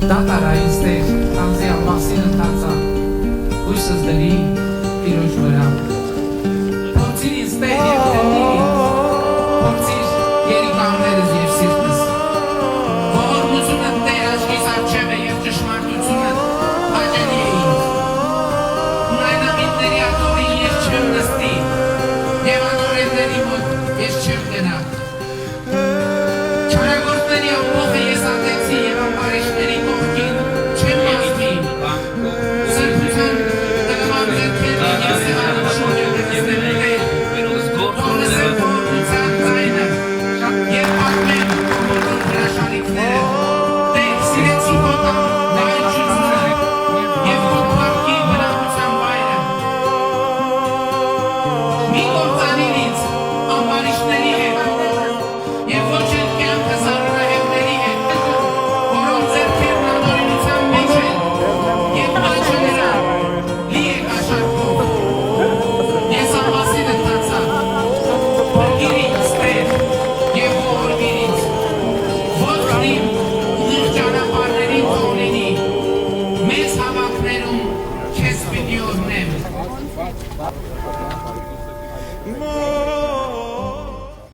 Դատարային ստեղ անձի ամասին ընթացա, հույսս դրի տիրոջ վրա։ Փորձիր ինձ տեղ և դրնի ինձ, փորձիր երիկաններս և սիրտս։ Ողորմությունը Տեր աչքիս առջև է և ճշմարտությունը հաճելի է ինձ։ Ունայնամիտների աթորին ես չեմ նստի, և աթորենների մոտ ես չեմ գնա։ Չարագործների ամբոխը ես ատեցի և ամբարիշների կողքին չեմ եղիթի։ Սրբության տղման ձեռքերն ես սեղանություն եմ դրստել Տեր, թողնսեմ ողորմության ձայնը և պատմեմ բոլոր հրաշալիքները։ Տեր, սիրեցի քո տաղանչությունը և քո փառքի բնակության վայրը։ Մի գործանիր ինձ ամբարիշների հետ և ոչ էլ կյանքը զարունահեղների հետ, որոնց ձեռքերն անօրենության մեջ են և աչքը նրան լի է կաշառքով։ Ես ամասին ընթացա, փրկիր ինձ Տեր և ողորմիր ինձ, ոտքն իմ ուղիղ ճանապարհներին թող լինի, մեծ հավաքներում քեզ պիտի օրհնեմ։